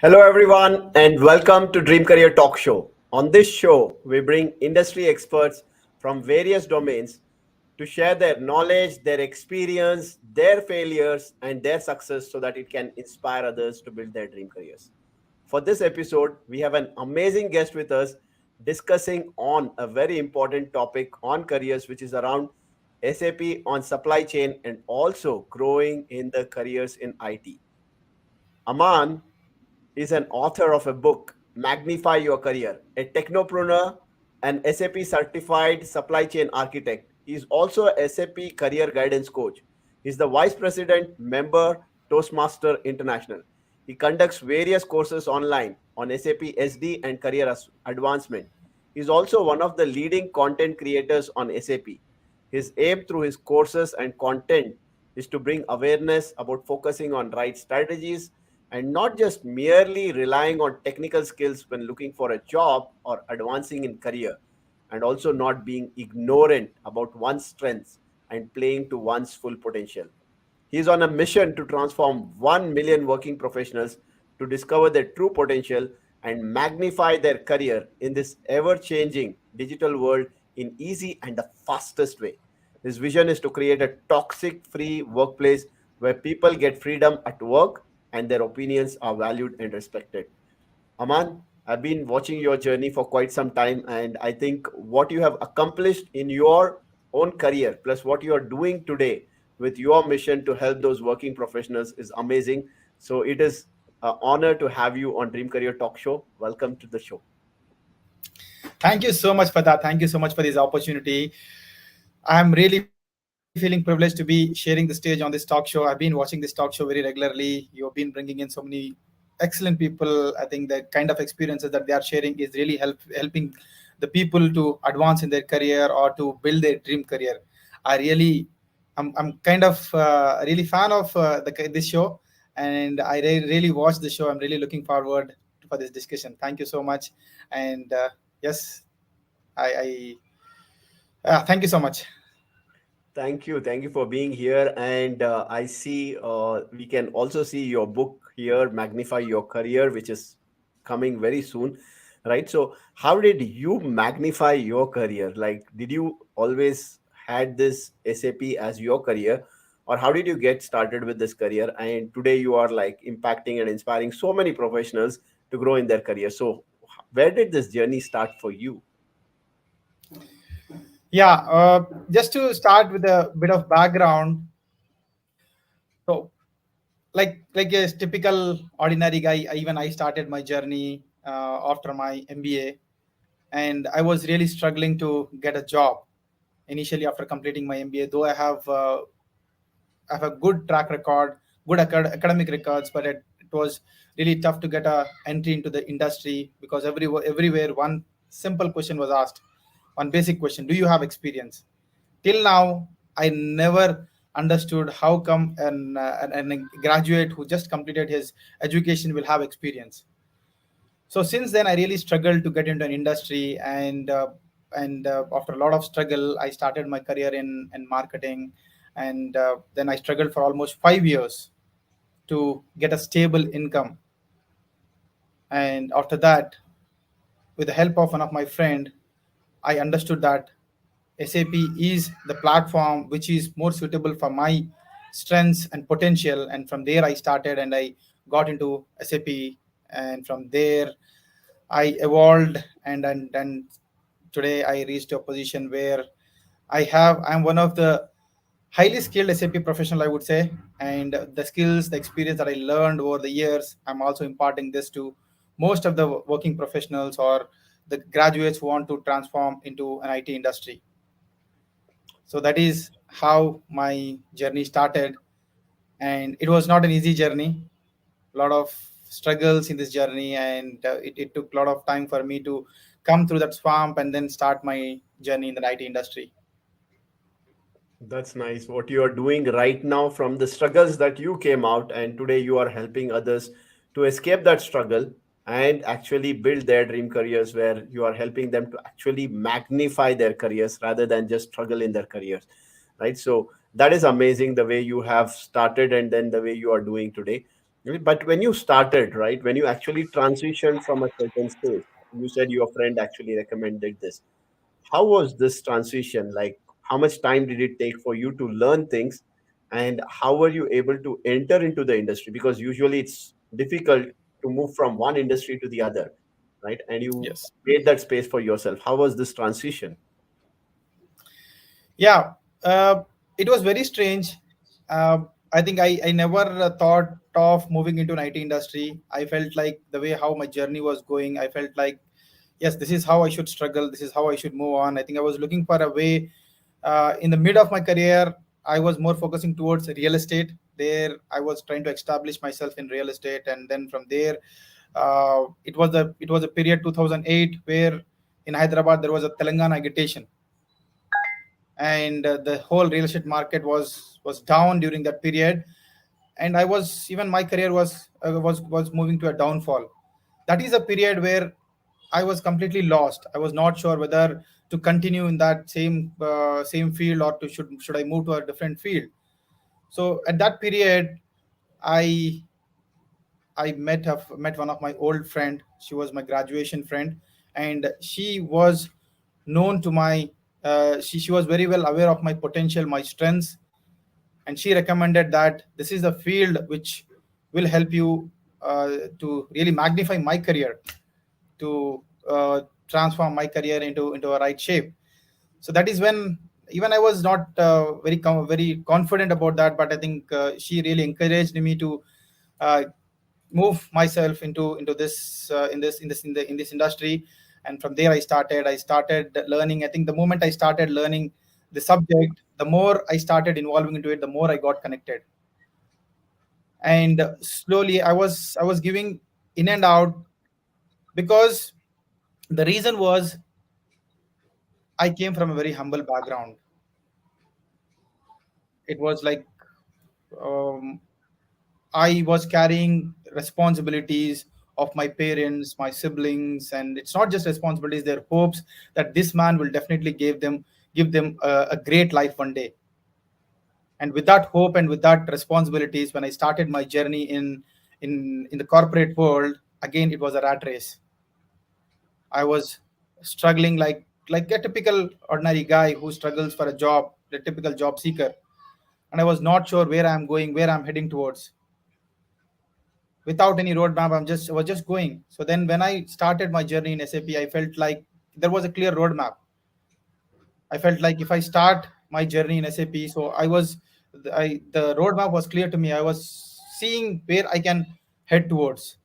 Hello, everyone, and welcome to Dream Career Talk Show. On this show, we bring industry experts from various domains to share their knowledge, their experience, their failures, and their success so that it can inspire others to build their dream careers. For this episode, we have an amazing guest with us discussing on a very important topic on careers, which is around SAP on supply chain and also growing in the careers in IT. Aman is an author of a book, Magnify Your Career, a technopreneur, an SAP certified supply chain architect. He is also a SAP Career Guidance coach. He is the vice president member Toastmaster International. He conducts various courses online on SAP SD and career advancement. He is also one of the leading content creators on SAP. His aim through his courses and content is to bring awareness about focusing on right strategies and not just merely relying on technical skills when looking for a job or advancing in career, and also not being ignorant about one's strengths and playing to one's full potential. He is on a mission to transform 1 million working professionals to discover their true potential and magnify their career in this ever changing digital world in easy and the fastest way. His vision is to create a toxic free workplace where people get freedom at work and their opinions are valued and respected. Aman, I've been watching your journey for quite some time, and I think what you have accomplished in your own career, plus what you are doing today with your mission to help those working professionals, is amazing. So it is an honor to have you on Dream Career Talk Show. Welcome to the show. Thank you so much for that. Thank you so much for this opportunity. I'm really feeling privileged to be sharing the stage on this talk show. I've been watching this talk show very regularly. You've been bringing in so many excellent people. I think the kind of experiences that they are sharing is really helping the people to advance in their career or to build their dream career. I really, I'm kind of really fan of this show, and I really watch the show. I'm really looking forward for this discussion. Thank you so much, and yes, I thank you so much. Thank you. Thank you for being here. And I see we can also see your book here, Magnify Your Career, which is coming very soon. Right. So, how did you magnify your career? Like, did you always had this SAP as your career, or how did you get started with this career? And today you are like impacting and inspiring so many professionals to grow in their career. So, where did this journey start for you? Yeah, just to start with a bit of background. So, like a typical ordinary guy, even I started my journey after my MBA, and I was really struggling to get a job initially after completing my MBA. Though I have a good track record, good academic records, but it was really tough to get a entry into the industry because everywhere one simple question was asked, one basic question: Do you have experience? Till now, I never understood how come a graduate who just completed his education will have experience. So since then, I really struggled to get into an industry, and after a lot of struggle, I started my career in marketing, and then I struggled for almost 5 years to get a stable income. And after that, with the help of one of my friend, I understood that SAP is the platform which is more suitable for my strengths and potential. And from there, I started and I got into SAP. And from there, I evolved, and today I reached a position where I'm one of the highly skilled SAP professional, I would say, and the skills, the experience that I learned over the years, I'm also imparting this to most of the working professionals or the graduates who want to transform into an IT industry. So that is how my journey started, and it was not an easy journey. A lot of struggles in this journey, and it took a lot of time for me to come through that swamp and then start my journey in the IT industry. That's nice. What you are doing right now from the struggles that you came out, and today you are helping others to escape that struggle and actually build their dream careers where you are helping them to actually magnify their careers rather than just struggle in their careers. Right. So that is amazing the way you have started and then the way you are doing today. But when you started, right, when you actually transitioned from a certain space, you said your friend actually recommended this. How was this transition? Like, how much time did it take for you to learn things? And how were you able to enter into the industry? Because usually it's difficult to move from one industry to the other, right? And you Yes. create that space for yourself. How was this transition? Yeah, uh, it was very strange. Uh, I think I never thought of moving into an IT industry. I felt like the way how my journey was going, I felt like, yes, this is how I should struggle. This is how I should move on. I think I was looking for a way. In the mid of my career, I was more focusing towards real estate. There, I was trying to establish myself in real estate, and then from there, it was a period 2008 where in Hyderabad there was a Telangana agitation, and the whole real estate market was down during that period, and I was even my career was moving to a downfall. That is a period where I was completely lost. I was not sure whether to continue in that same field, or to should I move to a different field. So at that period, i I met one of my old friend. She was my graduation friend, and she was known to my she was very well aware of my potential, my strengths, and she recommended that this is the field which will help you to really magnify my career, to transform my career into a right shape. So that is when even I was not very confident about that, but I think she really encouraged me to uh, move myself into this in this industry. And from there I started learning. I think the moment I started learning the subject, the more I started involving into it, the more I got connected. And slowly I was giving in and out, because the reason was I came from a very humble background. It was like, um, I was carrying responsibilities of my parents, my siblings, and it's not just responsibilities; their hopes that this man will definitely give them a great life one day. And with that hope and with that responsibilities, when I started my journey in the corporate world, again it was a rat race. I was struggling like a typical ordinary guy who struggles for a job, the typical job seeker, and I was not sure where I'm going, where I'm heading towards. Without any roadmap, I was just going. So then when I started my journey in SAP, I felt like there was a clear roadmap. I felt like if I start my journey in SAP, so the roadmap was clear to me. I was seeing where I can head towards.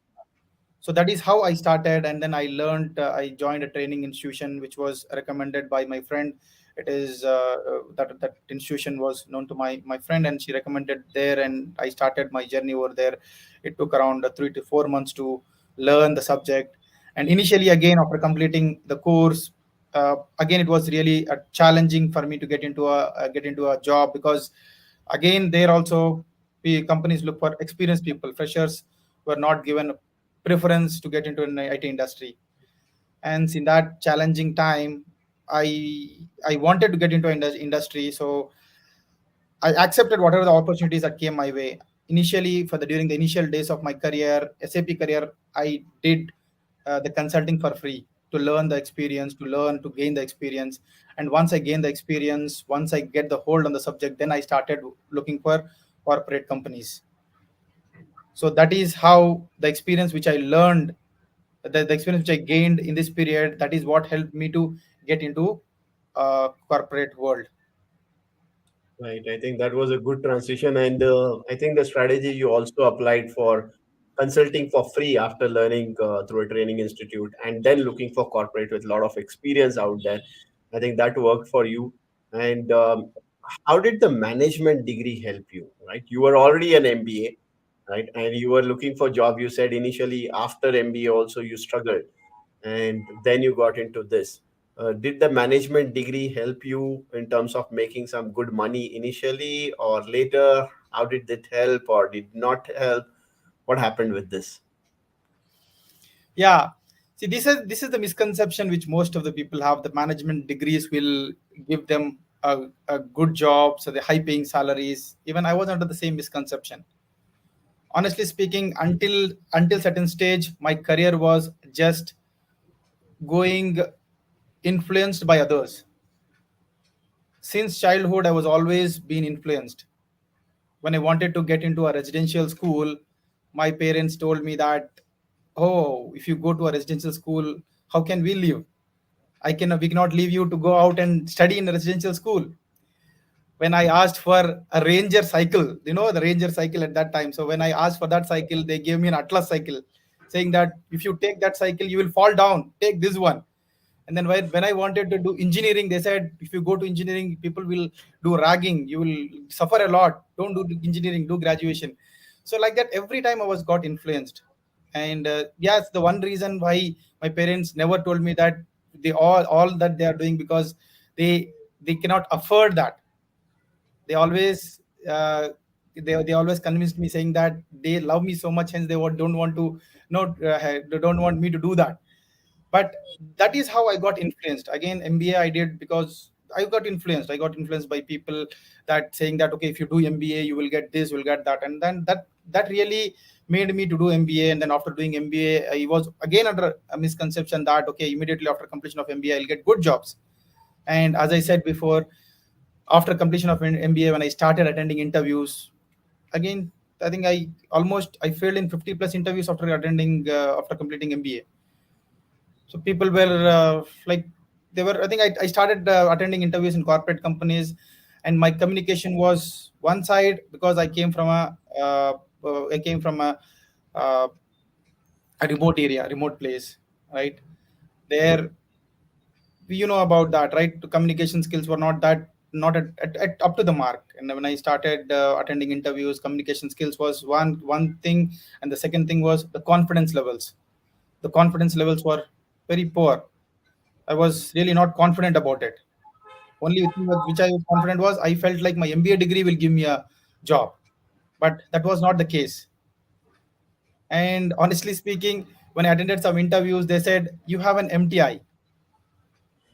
So that is how I started, and then I learned. I joined a training institution which was recommended by my friend. It is that institution was known to my friend, and she recommended there, and I started my journey over there. It took around 3 to 4 months to learn the subject, and initially, again after completing the course, again it was really challenging for me to get into a job, because again there also companies look for experienced people. Freshers were not given preference to get into an IT industry. And in that challenging time, I wanted to get into industry, so I accepted whatever the opportunities that came my way. Initially, during the initial days of my career, SAP career, I did the consulting for free to learn the experience, to gain the experience. And once I gain the experience, once I get the hold on the subject, then I started looking for corporate companies. So that is how the experience which I learned, the experience which I gained in this period, that is what helped me to get into corporate world. Right. I think that was a good transition. And I think the strategy you also applied for consulting for free after learning through a training institute and then looking for corporate with a lot of experience out there. I think that worked for you. And how did the management degree help you? Right. You were already an MBA, right? And you were looking for job. You said initially after MBA also you struggled and then you got into this. Did the management degree help you in terms of making some good money initially or later? How did it help or did not help? What happened with this? Yeah. See, this is the misconception which most of the people have. The management degrees will give them a good job, so the high paying salaries. Even I was under the same misconception. honestly speaking, until certain stage, my career was just going influenced by others. Since childhood, I was always been influenced. When I wanted to get into a residential school, my parents told me that, oh, if you go to a residential school, how can we live? We cannot leave you to go out and study in a residential school. When I asked for a Ranger cycle, the Ranger cycle at that time. So when I asked for that cycle, they gave me an Atlas cycle, saying that if you take that cycle, you will fall down. Take this one. And then when I wanted to do engineering, they said, if you go to engineering, people will do ragging. You will suffer a lot. Don't do engineering, do graduation. So like that, every time I was got influenced. And yes, the one reason why my parents never told me that they all that they are doing, because they cannot afford that. They always they always convinced me, saying that they love me so much, hence don't want to they don't want me to do that. But that is how I got influenced. Again, MBA I did because I got influenced by people that saying that, okay, if you do MBA, you will get this, you will get that. And then that really made me to do MBA. And then after doing MBA, I was again under a misconception that, okay, immediately after completion of MBA, I'll get good jobs. And as I said before, after completion of MBA, when I started attending interviews, again, I think I failed in 50 plus interviews after completing MBA. So people were like, they were. I think I started attending interviews in corporate companies, and my communication was one side because I came from uh, a remote area, remote place, right? There, you know about that, right? The communication skills were not at up to the mark. And when I started attending interviews, communication skills was one thing, and the second thing was the confidence levels. The confidence levels were very poor. I was really not confident about it. Only thing which I was confident was I felt like my MBA degree will give me a job, but that was not the case. And honestly speaking, when I attended some interviews, they said you have an MTI.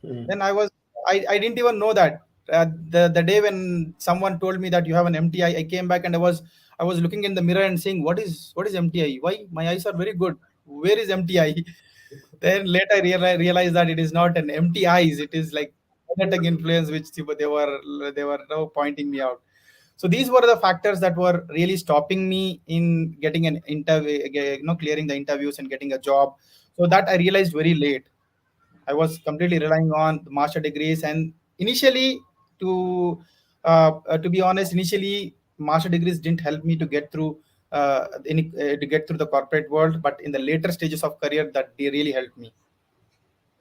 Mm. Then I didn't even know that. The day when someone told me that you have an MTI, I came back and I was looking in the mirror and saying, what is MTI? Why my eyes are very good? Where is MTI? Then later I realized that it is not an empty eyes. It is like magnetic influence, which they were pointing me out. So these were the factors that were really stopping me in getting an interview, clearing the interviews and getting a job. So that I realized very late. I was completely relying on the master degrees, and initially, to be honest, initially master degrees didn't help me to get through to get through the corporate world. But in the later stages of career, that they really helped me.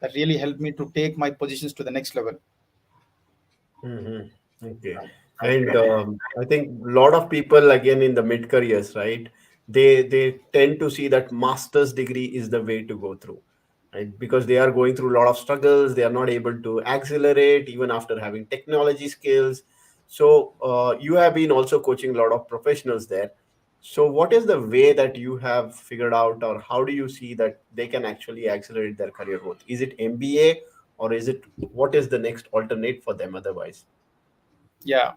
That really helped me to take my positions to the next level. Okay. And I think a lot of people, again, in the mid careers, right? They tend to see that master's degree is the way to go through, right? Because they are going through a lot of struggles. They are not able to accelerate even after having technology skills. So you have been also coaching a lot of professionals there. So what is the way that you have figured out, or how do you see that they can actually accelerate their career growth? Is it MBA, or is it, what is the next alternate for them otherwise? Yeah,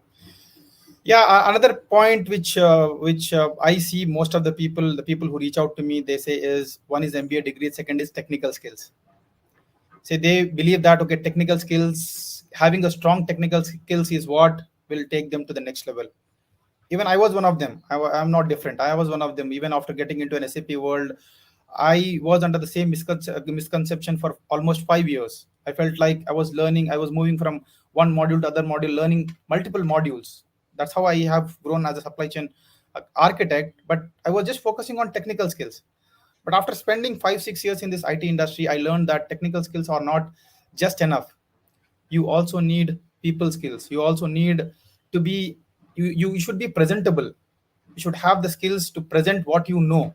yeah. Another point which I see most of the people who reach out to me, they say is one is MBA degree, second is technical skills. Say they believe that, okay, technical skills, having a strong technical skills is what will take them to the next level. Even I was one of them. I'm not different. I was one of them. Even after getting into an SAP world, I was under the same misconception for almost 5 years. I felt like I was learning, I was moving from one module to other module, learning multiple modules. That's how I have grown as a supply chain architect. But I was just focusing on technical skills. But after spending 5 6 years in this IT industry, I learned that technical skills are not just enough. You also need people skills. You also need to be, you should be presentable. You should have the skills to present what you know.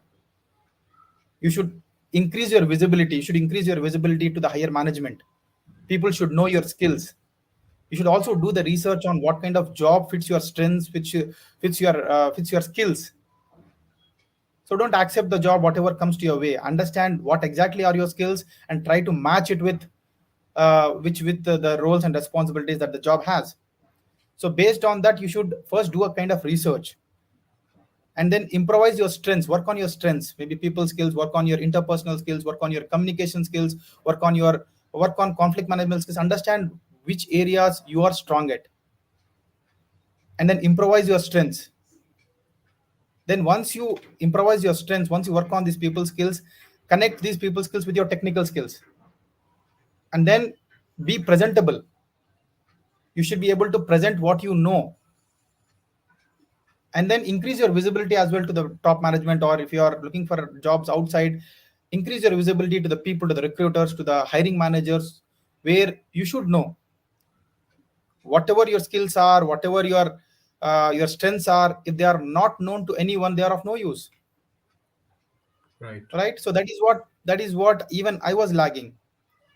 You should increase your visibility. You should increase your visibility to the higher management. People should know your skills. You should also do the research on what kind of job fits your strengths, fits your skills. So don't accept the job whatever comes to your way. Understand what exactly are your skills and try to match it with the roles and responsibilities that the job has. So based on that, you should first do a kind of research and then improvise your strengths, work on your strengths, maybe people skills, work on your interpersonal skills, work on your communication skills, work on conflict management skills, understand which areas you are strong at, and then improvise your strengths. Then once you improvise your strengths, once you work on these people skills, connect these people skills with your technical skills, and then be presentable. You should be able to present what you know, and then increase your visibility as well to the top management, or if you are looking for jobs outside, increase your visibility to the people, to the recruiters, to the hiring managers, where you should know whatever your skills are, whatever your strengths are. If they are not known to anyone, they are of no use. Right. So that is what even I was lagging.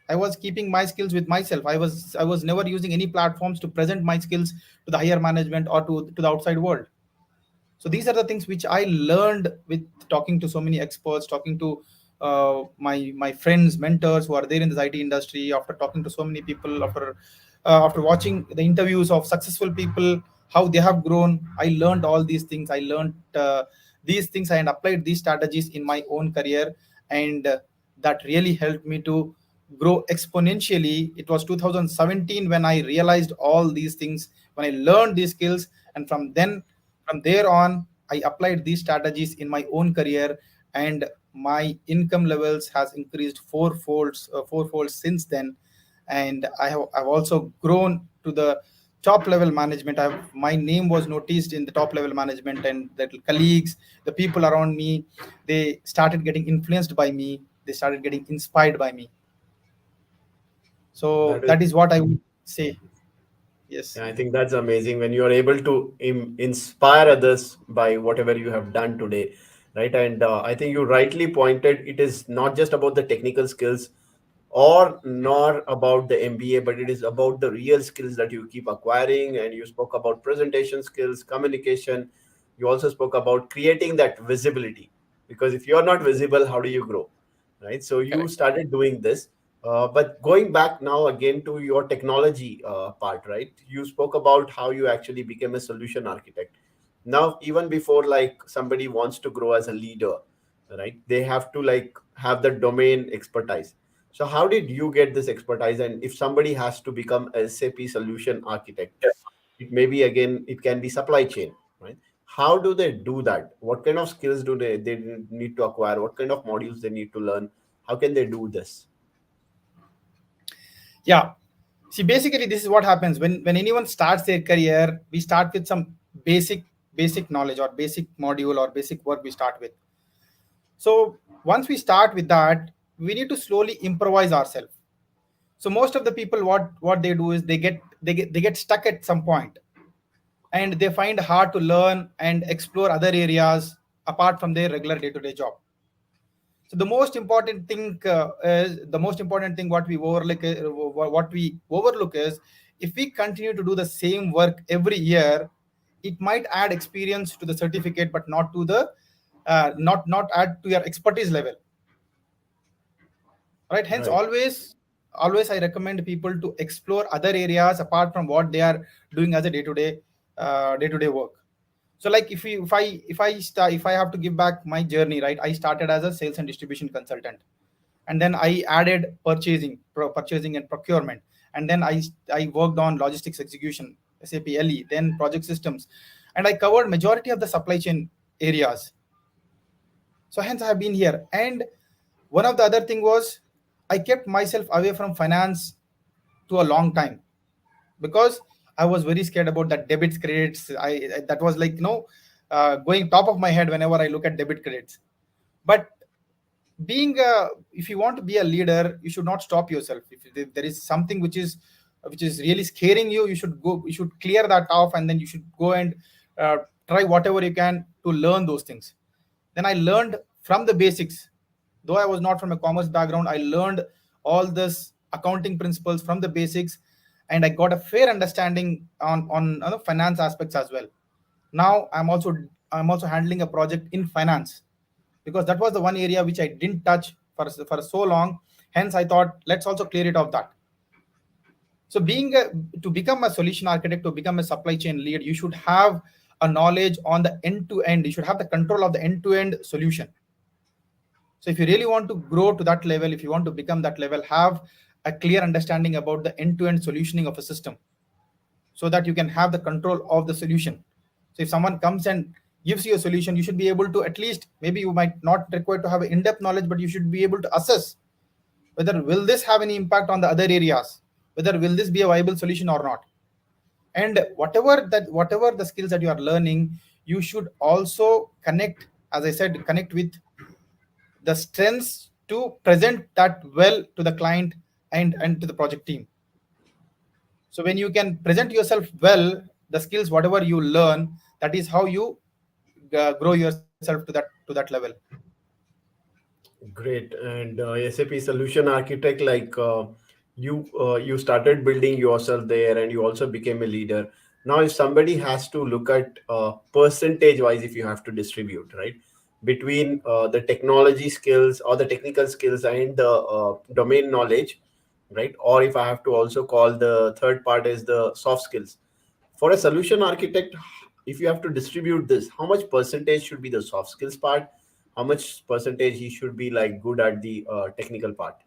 I was keeping my skills with myself. I was never using any platforms to present my skills to the higher management or to the outside world. So these are the things which I learned with talking to so many experts, talking to my friends, mentors who are there in this IT industry. After talking to so many people, after watching the interviews of successful people, how they have grown, I learned all these things. I learned these things and applied these strategies in my own career, and that really helped me to grow exponentially. It was 2017 when I realized all these things, when I learned these skills, and from there on, I applied these strategies in my own career, and my income levels has increased fourfold since then. And I've also grown to the top level management. My name was noticed in the top level management, and the colleagues, the people around me, they started getting influenced by me. They started getting inspired by me. So That is, that is what I would say. Yes. yeah, I think that's amazing when you are able to inspire others by whatever you have done today, right? And I think you rightly pointed, it is not just about the technical skills or nor about the MBA, but it is about the real skills that you keep acquiring. And you spoke about presentation skills, communication. You also spoke about creating that visibility, because if you're not visible, how do you grow, right? So you Correct. started doing this. But going back now again to your technology part, right? You spoke about how you actually became a solution architect. Now, even before like somebody wants to grow as a leader, right? They have to like have the domain expertise. So how did you get this expertise? And if somebody has to become a SAP solution architect, it may be again, it can be supply chain, right? How do they do that? What kind of skills do they need to acquire? What kind of modules they need to learn? How can they do this? Yeah. See, basically, this is what happens when anyone starts their career. We start with some basic knowledge or basic module or basic work we start with. So once we start with that, we need to slowly improvise ourselves. So most of the people, what they do is they get stuck at some point, and they find hard to learn and explore other areas apart from their regular day-to-day job. So the most important thing what we overlook is, if we continue to do the same work every year, it might add experience to the certificate, but not to the not add to your expertise level. Right. Hence, Right. always I recommend people to explore other areas apart from what they are doing as a day-to-day work. So like if I have to give back my journey, right? I started as a sales and distribution consultant, and then I added purchasing and procurement, and then I worked on logistics execution, SAP LE, then project systems, and I covered majority of the supply chain areas. So hence I have been here. And one of the other thing was, I kept myself away from finance to a long time, because I was very scared about that debits credits. That was like going top of my head whenever I look at debit credits. But if you want to be a leader, you should not stop yourself. If there is something which is really scaring you, you should clear that off, and then you should go and try whatever you can to learn those things. Then I learned from the basics. Though I was not from a commerce background, I learned all this accounting principles from the basics, and I got a fair understanding on finance aspects as well. Now I'm also handling a project in finance, because that was the one area which I didn't touch for so long. Hence, I thought, let's also clear it of that. So to become a solution architect, to become a supply chain lead, you should have a knowledge on the end-to-end. You should have the control of the end-to-end solution. So if you really want to grow to that level, if you want to become that level, have a clear understanding about the end-to-end solutioning of a system, so that you can have the control of the solution. So if someone comes and gives you a solution, you should be able to, at least, maybe you might not require to have an in-depth knowledge, but you should be able to assess whether will this have any impact on the other areas, whether will this be a viable solution or not. And whatever the skills that you are learning, you should also connect, as I said, connect with the strengths to present that well to the client and to the project team. So when you can present yourself well, the skills whatever you learn, that is how you grow yourself to that level. Great. And SAP solution architect, like you started building yourself there, and you also became a leader. Now, if somebody has to look at percentage wise, if you have to distribute, right, between the technology skills or the technical skills and the domain knowledge, right, or if I have to also call the third part as the soft skills, for a solution architect, if you have to distribute this, how much percentage should be the soft skills part, how much percentage he should be like good at the technical part?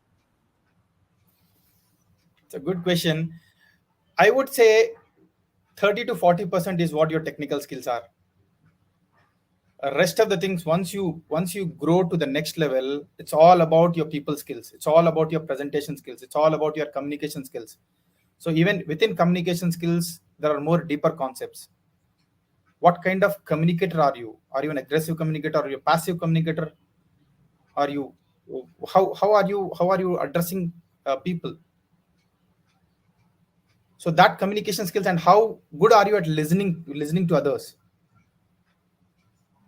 It's a good question. I would say 30 to 40% is what your technical skills are. Rest of the things, once you grow to the next level, it's all about your people skills, it's all about your presentation skills, it's all about your communication skills. So even within communication skills, there are more deeper concepts. What kind of communicator are you? Are you an aggressive communicator? Are you a passive communicator? Are you, how are you addressing people? So that communication skills, and how good are you at listening to others?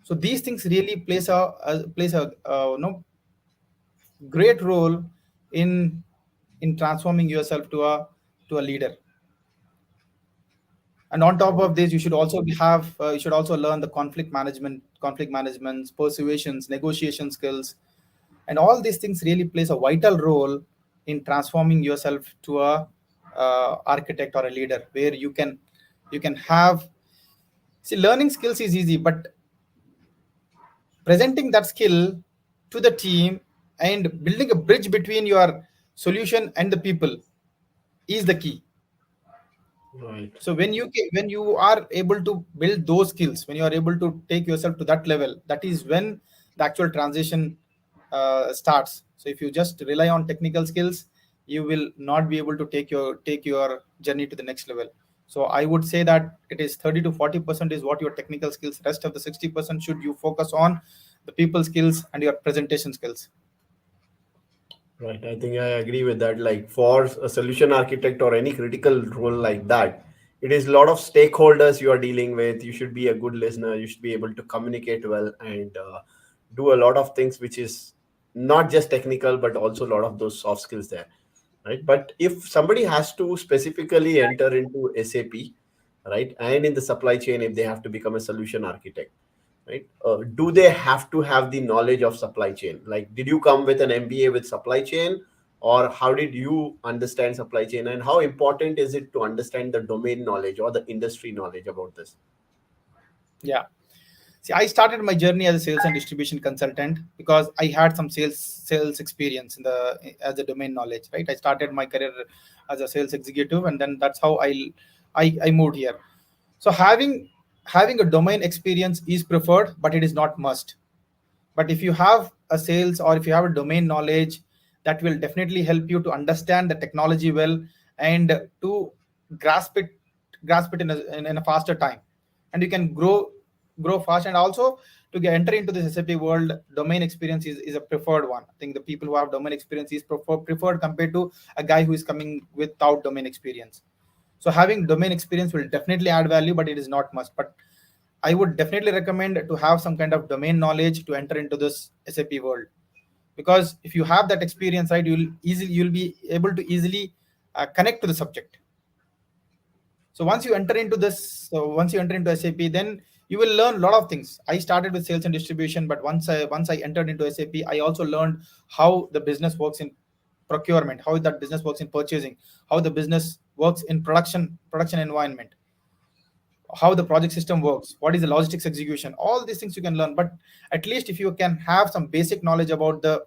So these things really plays a great role in transforming yourself to a leader. And on top of this, you should also learn the conflict management, persuasions, negotiation skills, and all these things really plays a vital role in transforming yourself to a architect or a leader, where you can have, see, learning skills is easy, but presenting that skill to the team and building a bridge between your solution and the people is the key. Right. So when you are able to build those skills, when you are able to take yourself to that level, that is when the actual transition starts. So if you just rely on technical skills, you will not be able to take your journey to the next level. So I would say that it is 30 to 40% is what your technical skills. Rest of the 60% should you focus on the people skills and your presentation skills. Right. I think I agree with that. Like for a solution architect or any critical role like that, it is a lot of stakeholders you are dealing with. You should be a good listener. You should be able to communicate well and do a lot of things, which is not just technical, but also a lot of those soft skills there. Right. But if somebody has to specifically enter into SAP, right, and in the supply chain, if they have to become a solution architect, right, do they have to have the knowledge of supply chain? Like, did you come with an MBA with supply chain, or how did you understand supply chain, and how important is it to understand the domain knowledge or the industry knowledge about this? Yeah. See, I started my journey as a sales and distribution consultant because I had some sales experience in the as a domain knowledge. Right, I started my career as a sales executive, and then that's how I moved here. So having a domain experience is preferred, but it is not must. But if you have a sales or if you have a domain knowledge, that will definitely help you to understand the technology well and to grasp it grasp it in a faster time, and you can grow fast. And also, to enter into this SAP world, domain experience is a preferred one. I think the people who have domain experience is preferred compared to a guy who is coming without domain experience. So having domain experience will definitely add value, but it is not must. But I would definitely recommend to have some kind of domain knowledge to enter into this SAP world, because if you have that experience, right, you'll be able to easily connect to the subject. So once you enter into SAP, then you will learn a lot of things. I started with sales and distribution, but once I entered into SAP, I also learned how the business works in procurement, how that business works in purchasing, how the business works in production environment. how the project system works, what is the logistics execution, all these things you can learn. But at least if you can have some basic knowledge about the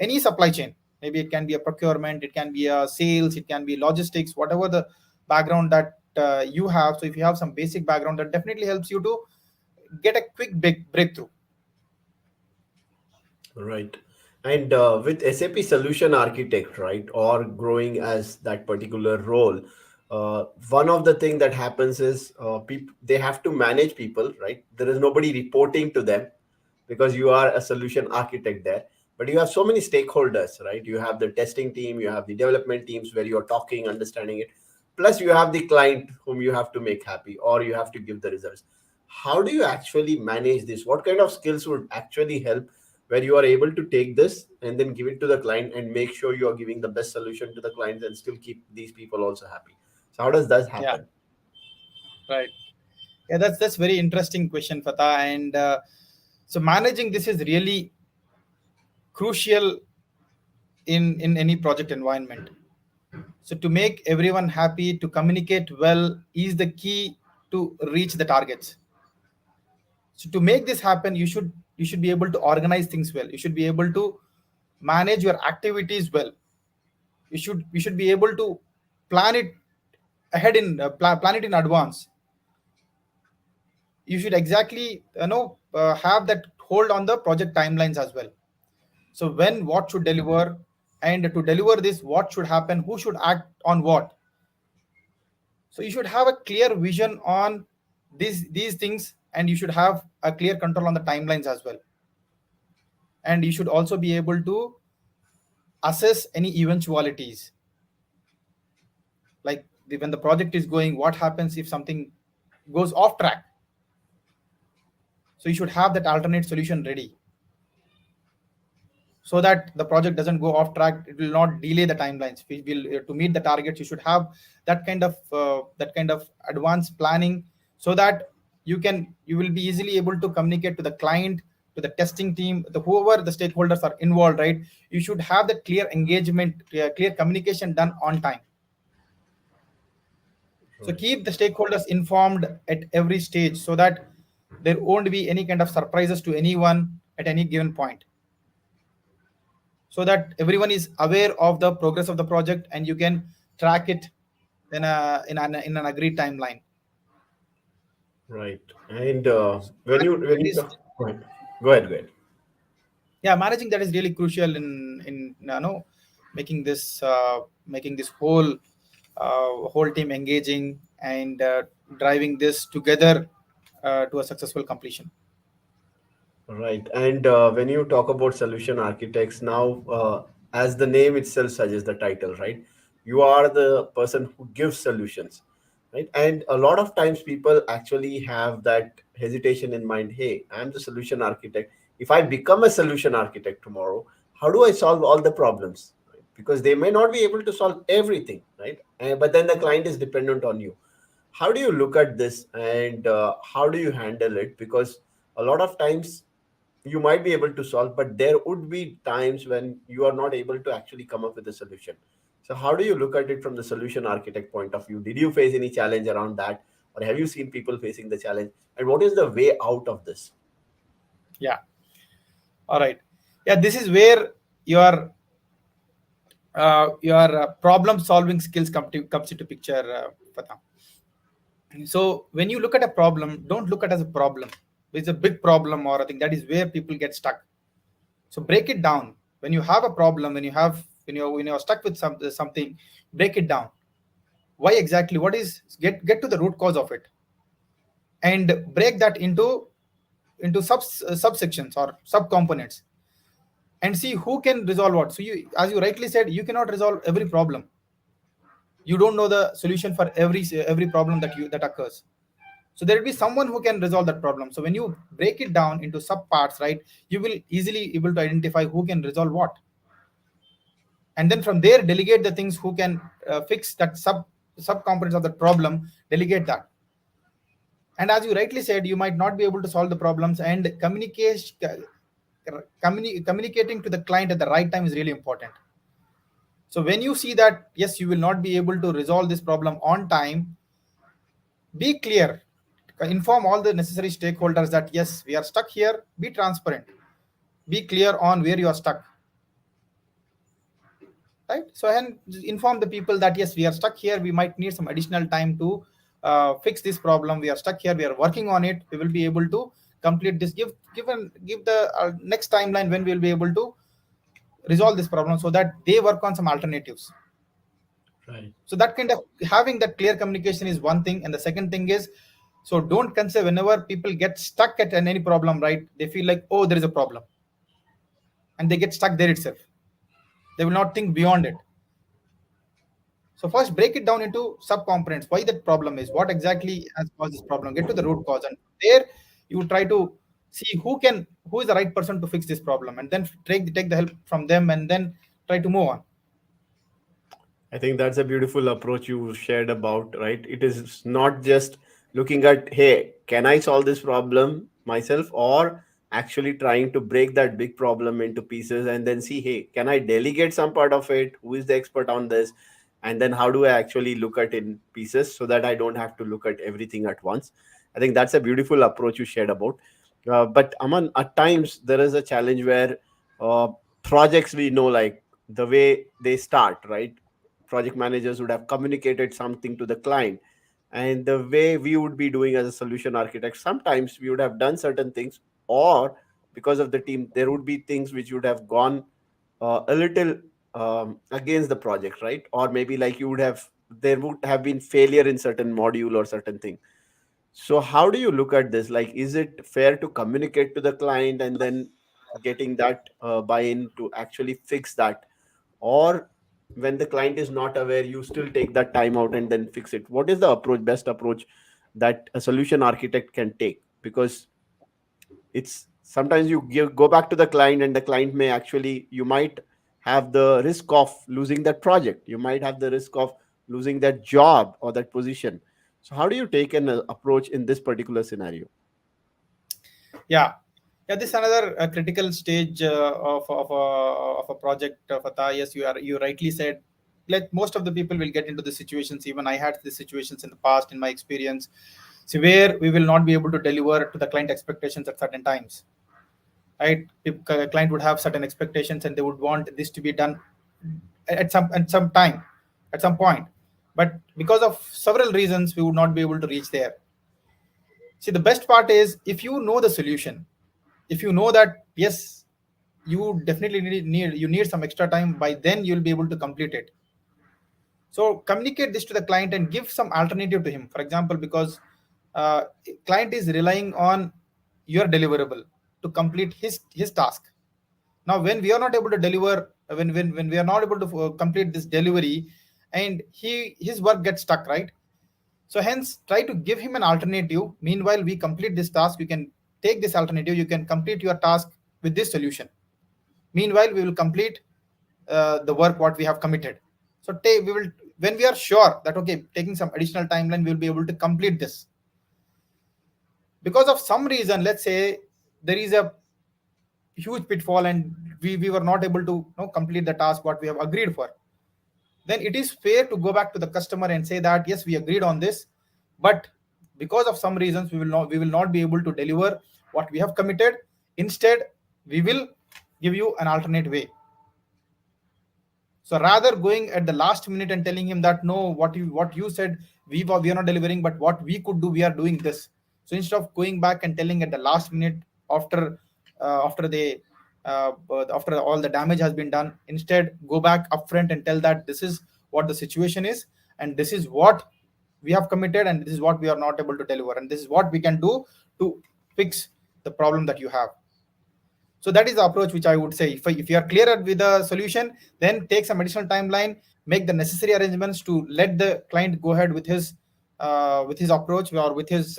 any supply chain, maybe it can be a procurement, it can be a sales, it can be logistics, whatever the background that you have. So if you have some basic background, that definitely helps you to get a quick big breakthrough. Right. And with SAP Solution Architect, right, or growing as that particular role, one of the thing that happens is people they have to manage people, right? There is nobody reporting to them because you are a solution architect there. But you have so many stakeholders, right? You have the testing team, you have the development teams where you're talking, understanding it. Plus, you have the client whom you have to make happy or you have to give the results. How do you actually manage this? What kind of skills would actually help where you are able to take this and then give it to the client and make sure you are giving the best solution to the clients and still keep these people also happy? So, how does that Yeah, happen? right. Yeah, that's very interesting question, Fatah. And so managing this is really crucial in any project environment. So to make everyone happy, to communicate well is the key to reach the targets. So to make this happen, you should be able to organize things well. You should be able to manage your activities well. You should be able to plan it ahead in plan it in advance. You should exactly have that hold on the project timelines as well. So when what should deliver, and to deliver this, what should happen, who should act on what. So you should have a clear vision on these things, and you should have a clear control on the timelines as well. And you should also be able to assess any eventualities, like when the project is going, what happens if something goes off track. So you should have that alternate solution ready, so that the project doesn't go off track, it will not delay the timelines. We will to meet the targets, you should have that kind of advanced planning, so that you will be easily able to communicate to the client, to the testing team, the whoever the stakeholders are involved, right? You should have that clear engagement, clear communication done on time. So Right. keep the stakeholders informed at every stage, so that there won't be any kind of surprises to anyone at any given point, so that everyone is aware of the progress of the project, and you can track it in an agreed timeline. Right. And So when you managing when that you is, go ahead, go ahead, go ahead. yeah, managing that is really crucial in making this whole team engaging, and driving this together to a successful completion. Right. And when you talk about solution architects, now, as the name itself suggests, the title, right? You are the person who gives solutions, right? And a lot of times people actually have that hesitation in mind. Hey, I'm the solution architect. If I become a solution architect tomorrow, how do I solve all the problems? Right? Because they may not be able to solve everything, right? But then the client is dependent on you. How do you look at this and how do you handle it? Because a lot of times you might be able to solve, but there would be times when you are not able to actually come up with a solution. So how do you look at it from the solution architect point of view? Did you face any challenge around that, or have you seen people facing the challenge, and what is the way out of this? Yeah, all right. Yeah, this is where your problem solving skills comes into picture, Fatah. So when you look at a problem, don't look at it as a problem. It's a big problem, or I think that is where people get stuck. So break it down. When you have a problem, when you're stuck with something, break it down. Why exactly? What is get to the root cause of it, and break that into subsections or subcomponents, and see who can resolve what. So you, as you rightly said, you cannot resolve every problem. You don't know the solution for every problem that occurs. So there will be someone who can resolve that problem. So when you break it down into sub parts, right, you will easily able to identify who can resolve what, and then from there delegate the things who can fix that sub components of the problem. Delegate that. And as you rightly said, you might not be able to solve the problems, and communicating to the client at the right time is really important. So when you see that yes, you will not be able to resolve this problem on time, be clear. inform all the necessary stakeholders that yes, we are stuck here. Be transparent, be clear on where you are stuck, right? So and inform the people that yes, we are stuck here, we might need some additional time to fix this problem. We are stuck here, we are working on it, we will be able to complete this. Give the next timeline when we will be able to resolve this problem, so that they work on some alternatives. Right. So that kind of having that clear communication is one thing. And the second thing is, so don't consider whenever people get stuck at any problem, right? They feel like, oh, there is a problem, and they get stuck there itself. They will not think beyond it. So first break it down into sub-components. Why that problem is, what exactly has caused this problem. Get to the root cause, and there you try to see who is the right person to fix this problem, and then take the help from them, and then try to move on. I think that's a beautiful approach you shared about, right? It is not just looking at, hey, can I solve this problem myself, or actually trying to break that big problem into pieces and then see, hey, can I delegate some part of it? Who is the expert on this? And then how do I actually look at in pieces so that I don't have to look at everything at once? I think that's a beautiful approach you shared about. But Aman, at times there is a challenge where uh, projects, we know, like the way they start, right? Project managers would have communicated something to the client, and the way we would be doing as a solution architect, sometimes we would have done certain things, or because of the team there would be things which would have gone a little against the project, right? Or maybe like you would have, there would have been failure in certain module or certain thing. So how do you look at this? Like, is it fair to communicate to the client and then getting that buy-in to actually fix that, or when the client is not aware, you still take that time out and then fix it? What is the best approach that a solution architect can take? Because it's sometimes go back to the client, and the client may actually, you might have the risk of losing that project, you might have the risk of losing that job or that position. So how do you take an approach in this particular scenario? Yeah, this is another critical stage of a project, Fatah. Yes, you rightly said. Like most of the people will get into the situations. Even I had the situations in the past, in my experience, see where we will not be able to deliver to the client expectations at certain times, right? If client would have certain expectations and they would want this to be done at some time, at some point, but because of several reasons, we would not be able to reach there. See, the best part is if you know the solution, if you know that yes, you definitely need some extra time, by then you'll be able to complete it. So communicate this to the client and give some alternative to him. For example, because uh, client is relying on your deliverable to complete his task. Now when we are not able to deliver, when we are not able to complete this delivery, and his work gets stuck, right? So hence try to give him an alternative. Meanwhile we complete this task, you can take this alternative, you can complete your task with this solution. Meanwhile we will complete the work what we have committed. So we will, when we are sure that okay, taking some additional timeline, we will be able to complete this. Because of some reason, let's say there is a huge pitfall and we were not able to, complete the task what we have agreed for, then it is fair to go back to the customer and say that yes, we agreed on this, but because of some reasons we will not be able to deliver what we have committed. Instead we will give you an alternate way. So rather going at the last minute and telling him that no, what you said, we are not delivering, but what we could do, we are doing this. So instead of going back and telling at the last minute, after after all the damage has been done, instead go back upfront and tell that this is what the situation is, and this is what we have committed, and this is what we are not able to deliver, and this is what we can do to fix the problem that you have. So that is the approach which I would say. If you are clear with the solution, then take some additional timeline, make the necessary arrangements to let the client go ahead with his approach or with his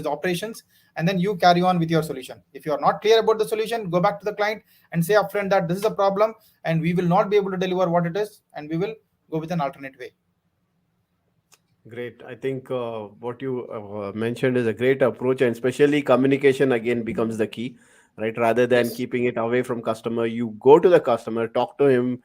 operations, and then you carry on with your solution. If you are not clear about the solution, go back to the client and say upfront that this is a problem and we will not be able to deliver what it is, and we will go with an alternate way. Great. I think what you mentioned is a great approach, and especially communication again becomes the key, right? Rather than Yes. keeping it away from customer, you go to the customer, talk to him,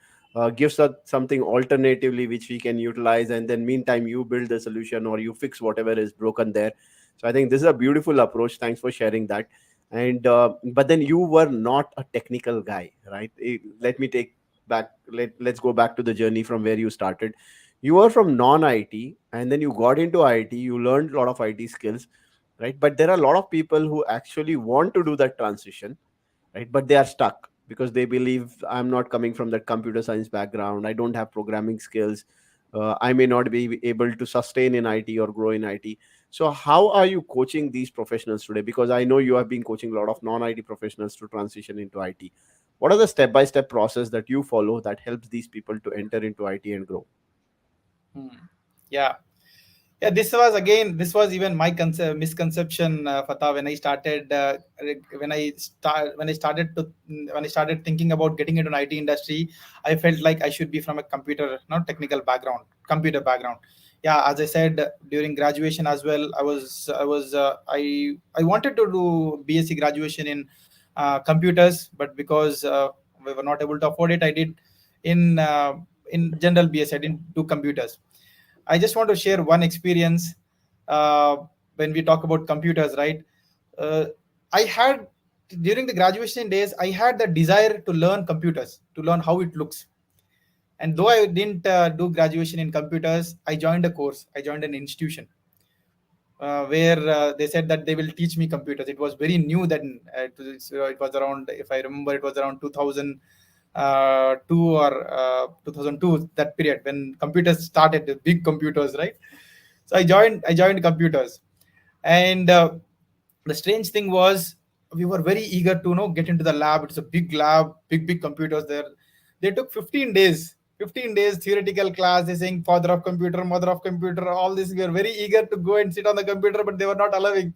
give something alternatively which he can utilize, and then meantime you build the solution or you fix whatever is broken there. So I think this is a beautiful approach. Thanks for sharing that. And but then you were not a technical guy, right? Let me take back. Let's go back to the journey from where you started. You were from non-IT, and then you got into IT. You learned a lot of IT skills, right? But there are a lot of people who actually want to do that transition, right? But they are stuck because they believe, I'm not coming from that computer science background, I don't have programming skills, I may not be able to sustain in IT or grow in IT. So how are you coaching these professionals today? Because I know you have been coaching a lot of non-IT professionals to transition into IT. What are the step by step process that you follow that helps these people to enter into IT and grow? Hmm. Yeah. Yeah, this was even my misconception, Fatah, when I started when I started thinking about getting into an IT industry. I felt like I should be from a computer, not technical background, computer background. Yeah, as I said, during graduation as well, I wanted to do BSc graduation in computers, but because we were not able to afford it, I did in uh, in general BSc. I didn't do computers. I just want to share one experience uh, when we talk about computers, right? Uh, I had during the graduation days, I had the desire to learn computers, to learn how it looks. And though I didn't do graduation in computers, I joined a course. I joined an institution where they said that they will teach me computers. It was very new then. It was around, if I remember, it was around 2002 or 2002. That period when computers started, the big computers, right? So I joined computers, and the strange thing was we were very eager to get into the lab. It's a big lab, big computers there. They took 15 days. 15 days theoretical class. They saying father of computer, mother of computer, all this. We were very eager to go and sit on the computer, but they were not allowing.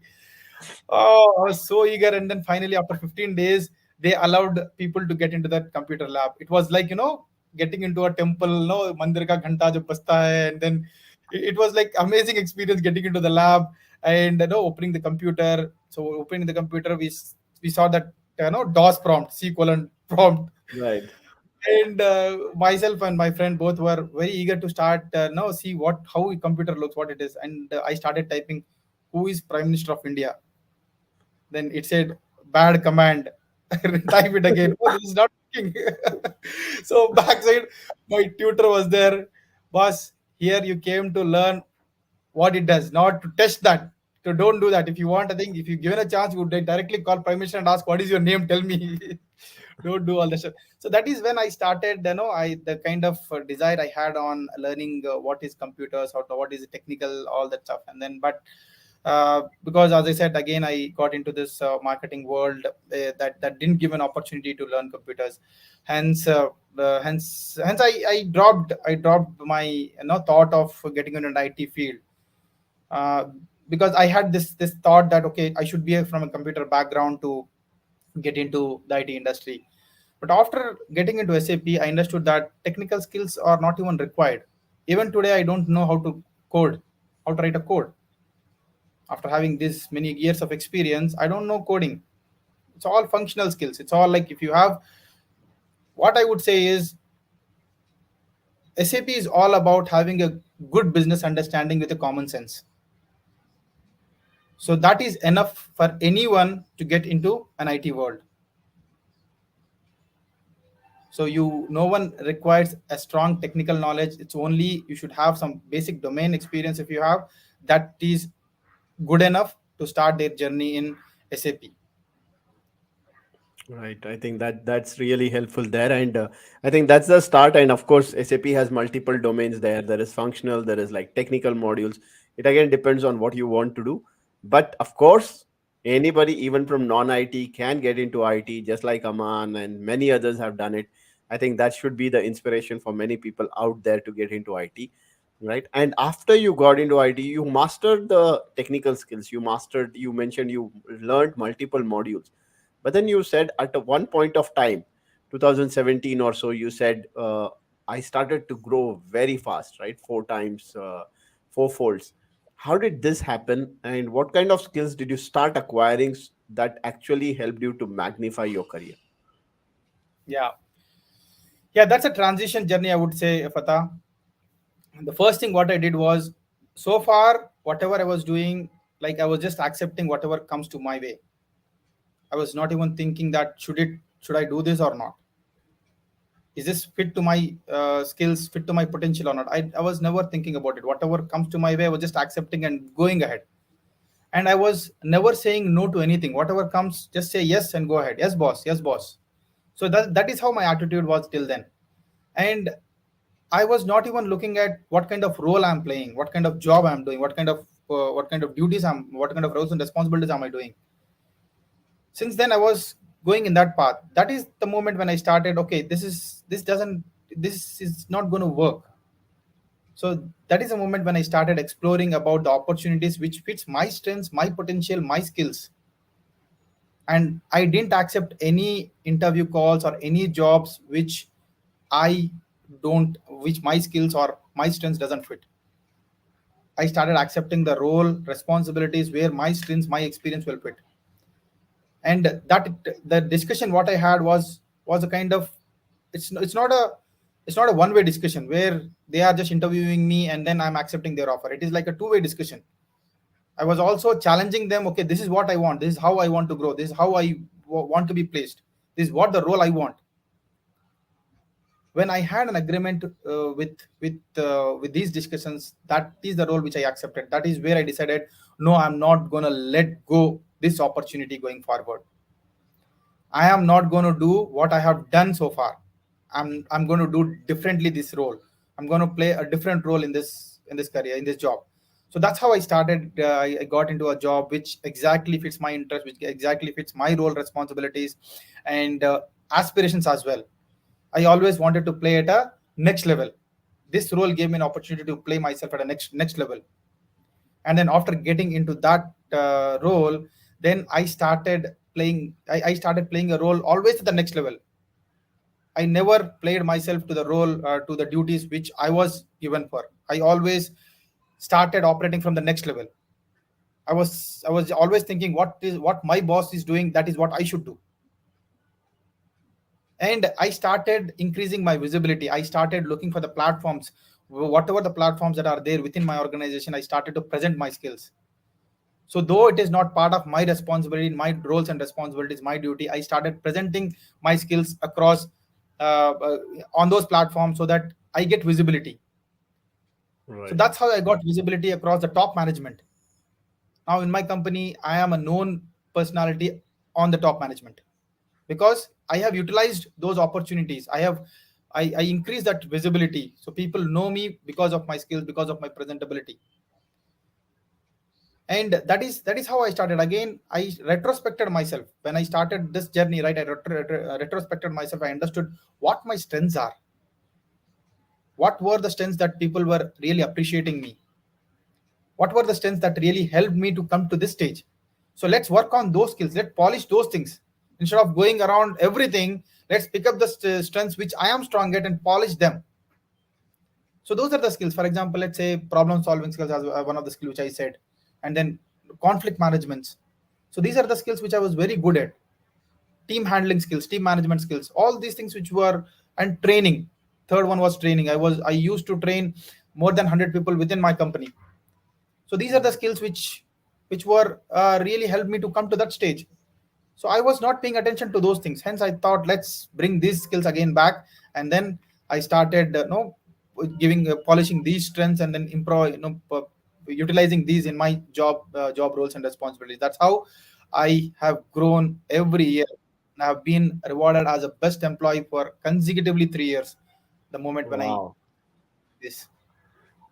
Oh, I was so eager. And then finally, after 15 days, they allowed people to get into that computer lab. It was like, getting into a temple, mandir ka ghanta jo basta hai. And then it was like amazing experience getting into the lab and, opening the computer. So opening the computer, we saw that, DOS prompt, C colon prompt. Right. And myself and my friend both were very eager to start, see how a computer looks, what it is. And I started typing, who is Prime Minister of India? Then it said bad command. Type it again. Oh, this is not working. So backside, my tutor was there. Boss, here you came to learn what it does, not to test that. So don't do that. If you want, I think if you given a chance, you would directly call Prime Minister and ask, "What is your name? Tell me." Don't do all this stuff. So that is when I started. The kind of desire I had on learning what is computers, what is technical, all that stuff. And then, but because as I said again, I got into this marketing world that didn't give an opportunity to learn computers. Hence I dropped my thought of getting into an IT field, uh, because I had this thought that okay, I should be from a computer background to get into the IT industry. But after getting into SAP, I understood that technical skills are not even required. Even today, I don't know how to write a code. After having this many years of experience, I don't know coding. It's all functional skills. It's all like if you have, what I would say is SAP is all about having a good business understanding with a common sense. So that is enough for anyone to get into an IT world. So no one requires a strong technical knowledge. It's only you should have some basic domain experience. If you have, that is good enough to start their journey in SAP. Right. I think that's really helpful there, and I think that's the start. And of course, SAP has multiple domains there. There is functional, there is like technical modules. It again depends on what you want to do. But of course, anybody, even from non-IT, can get into IT, just like Aman and many others have done it. I think that should be the inspiration for many people out there to get into IT, right? And after you got into IT, you mastered the technical skills. You mentioned you learned multiple modules, but then you said at a one point of time, 2017 or so, you said, I started to grow very fast, right? Four times, four folds. How did this happen? And what kind of skills did you start acquiring that actually helped you to magnify your career? Yeah. Yeah, that's a transition journey, I would say, Fatah. The first thing what I did was, so far, whatever I was doing, like I was just accepting whatever comes to my way. I was not even thinking that should I do this or not? Is this fit to my skills, fit to my potential or not? I was never thinking about it. Whatever comes to my way, I was just accepting and going ahead. And I was never saying no to anything. Whatever comes, just say yes and go ahead. Yes, boss. Yes, boss. So that is how my attitude was till then. And I was not even looking at what kind of role I'm playing, what kind of job I'm doing, what kind of duties what kind of roles and responsibilities am I doing. Since then, I was going in that path. That is the moment when I started. Okay, this is not going to work. So that is a moment when I started exploring about the opportunities which fits my strengths, my potential, my skills. And I didn't accept any interview calls or any jobs I which my skills or my strengths doesn't fit. I started accepting the role, responsibilities where my strengths, my experience will fit. And that the discussion what I had was a kind of, it's not a one-way discussion where they are just interviewing me and then I'm accepting their offer. It is like a two-way discussion. I was also challenging them. Okay, this is what I want. This is how I want to grow. This is how I want to be placed. This is what the role I want. When I had an agreement with these discussions, that is the role which I accepted. That is where I decided, no, I'm not gonna let go this opportunity going forward. I am not going to do what I have done so far. I'm going to do differently this role. I'm going to play a different role in this career, in this job. So that's how I started. I got into a job which exactly fits my interest, which exactly fits my role responsibilities and aspirations as well. I always wanted to play at a next level. This role gave me an opportunity to play myself at a next level. And then after getting into that role, then I started playing a role always at the next level. I never played myself to the role, to the duties which I was given for. I always started operating from the next level. I was always thinking what my boss is doing, that is what I should do. And I started increasing my visibility. I started looking for the platforms, whatever the platforms that are there within my organization. I started to present my skills. So though it is not part of my responsibility, my roles and responsibilities, my duty, I started presenting my skills across on those platforms so that I get visibility. So Right. that's how I got visibility across the top management. Now in my company, I am a known personality on the top management because I have utilized those opportunities. I increased that visibility. So people know me because of my skills, because of my presentability. And that is how I started. Again, I retrospected myself when I started this journey, right? I retrospected myself. I understood what my strengths are, what were the strengths that people were really appreciating me, what were the strengths that really helped me to come to this stage. So let's work on those skills, let's polish those things. Instead of going around everything, let's pick up the strengths which I am strong at and polish them. So those are the skills. For example, let's say problem solving skills as one of the skills which I said, and then conflict management. So these are the skills which I was very good at. Team handling skills, team management skills, all these things which were, and training. Third one was training. I used to train more than 100 people within my company. So these are the skills which were really helped me to come to that stage. So I was not paying attention to those things. Hence I thought, let's bring these skills again back. And then I started giving polishing these strengths and then improve, utilizing these in my job roles and responsibilities. That's how I have grown every year. I have been rewarded as a best employee for consecutively 3 years. The moment when I Wow. this.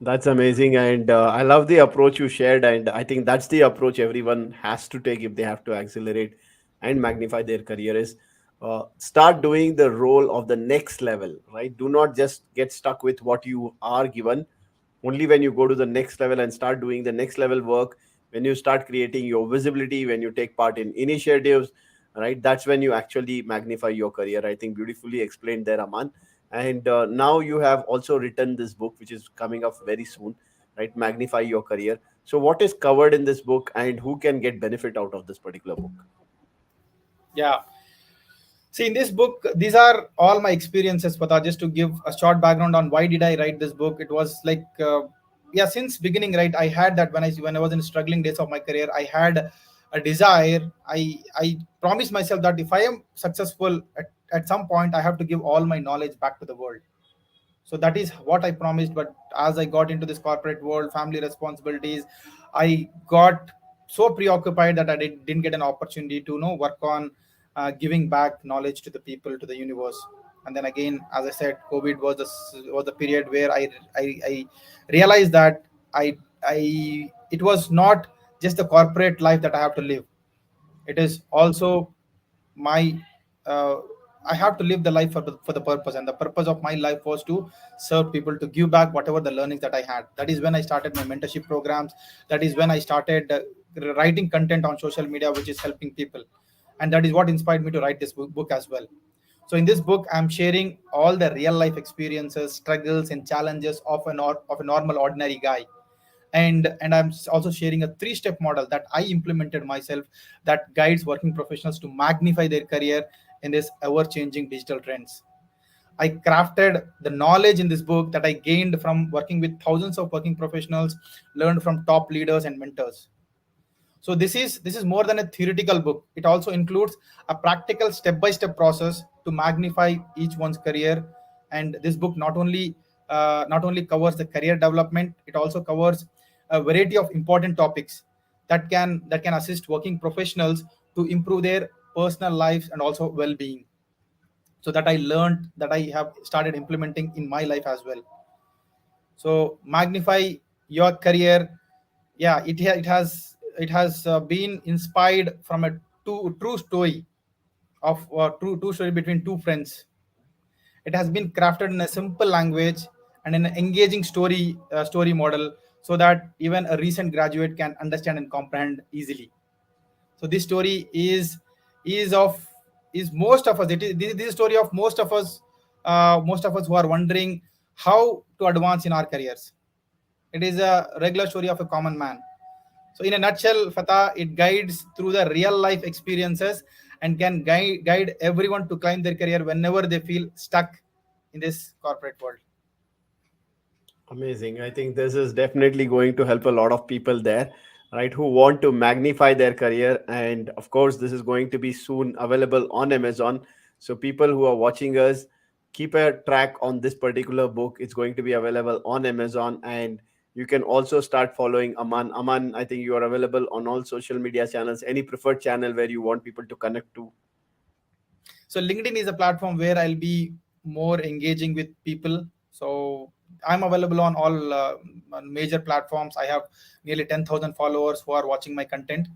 That's amazing. And I love the approach you shared. And I think that's the approach everyone has to take if they have to accelerate and magnify their career is start doing the role of the next level, right? Do not just get stuck with what you are given. Only when you go to the next level and start doing the next level work, when you start creating your visibility, when you take part in initiatives, right? That's when you actually magnify your career. I think beautifully explained there, Aman. And now you have also written this book which is coming up very soon, right? Magnify your career. So what is covered in this book and who can get benefit out of this particular book? Yeah. See, in this book, these are all my experiences, Pata. Just to give a short background on why did I write this book, it was like yeah, since beginning, right, I had that when I was in struggling days of my career, I had a desire. I promised myself that if I am successful at some point, I have to give all my knowledge back to the world. So that is what I promised. But as I got into this corporate world, family responsibilities, I got so preoccupied that I didn't get an opportunity to work on giving back knowledge to the people, to the universe. And then again, as I said, COVID was the period where I realized that I it was not just the corporate life that I have to live. It is also my uh, I have to live the life for the purpose, and the purpose of my life was to serve people, to give back whatever the learnings that I had. That is when I started my mentorship programs. That is when I started writing content on social media, which is helping people, and that is what inspired me to write this book as well. So in this book, I'm sharing all the real life experiences, struggles, and challenges of of a normal ordinary guy. And I'm also sharing a 3-step model that I implemented myself, that guides working professionals to magnify their career in this ever changing digital trends. I crafted the knowledge in this book that I gained from working with thousands of working professionals, learned from top leaders and mentors. So this is more than a theoretical book. It also includes a practical step-by-step process to magnify each one's career. And this book not only covers the career development, it also covers a variety of important topics that can assist working professionals to improve their personal lives and also well-being. So that I learned, that I have started implementing in my life as well. So magnify your career. Yeah, it has been inspired from a true story of true story between two friends. It has been crafted in a simple language and in an engaging story model, so that even a recent graduate can understand and comprehend easily. So this story is of is most of us. This is a story of most of us who are wondering how to advance in our careers. It is a regular story of a common man. So, in a nutshell, Fatah, it guides through the real life experiences and can guide everyone to climb their career whenever they feel stuck in this corporate world. Amazing. I think this is definitely going to help a lot of people there, right, who want to magnify their career. And of course, this is going to be soon available on Amazon. So, people who are watching us, keep a track on this particular book. It's going to be available on Amazon. And you can also start following Aman. Aman, I think you are available on all social media channels. Any preferred channel where you want people to connect to? So, LinkedIn is a platform where I'll be more engaging with people. So, I'm available on all major platforms. I have nearly 10,000 followers who are watching my content.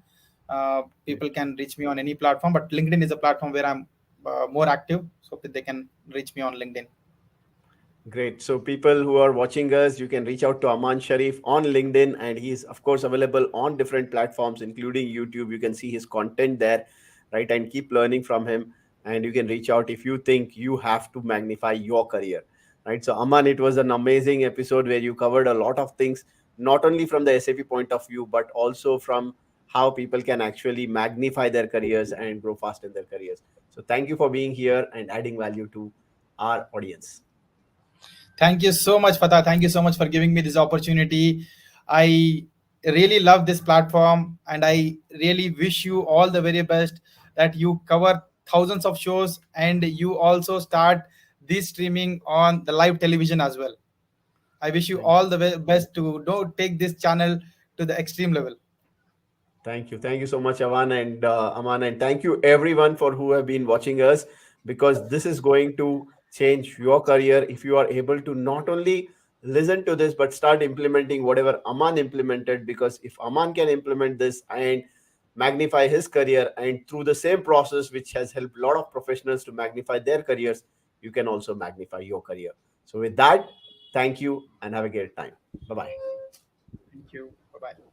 People can reach me on any platform, but LinkedIn is a platform where I'm more active, so they can reach me on LinkedIn. Great. So, people who are watching us, you can reach out to Aman Sharif on LinkedIn, and he's, of course, available on different platforms, including YouTube. You can see his content there, right? And keep learning from him. And you can reach out if you think you have to magnify your career, right? So, Aman, it was an amazing episode where you covered a lot of things, not only from the SAP point of view, but also from how people can actually magnify their careers and grow fast in their careers. So, thank you for being here and adding value to our audience. Thank you so much, Fatah. Thank you so much for giving me this opportunity. I really love this platform, and I really wish you all the very best, that you cover thousands of shows and you also start this streaming on the live television as well. I wish you Thank all the best to take this channel to the extreme level. Thank you. Thank you so much, Aman and Aman. And thank you everyone for who have been watching us, because this is going to change your career if you are able to not only listen to this, but start implementing whatever Aman implemented. Because if Aman can implement this and magnify his career, and through the same process, which has helped a lot of professionals to magnify their careers, you can also magnify your career. So, with that, thank you and have a great time. Bye bye. Thank you. Bye bye.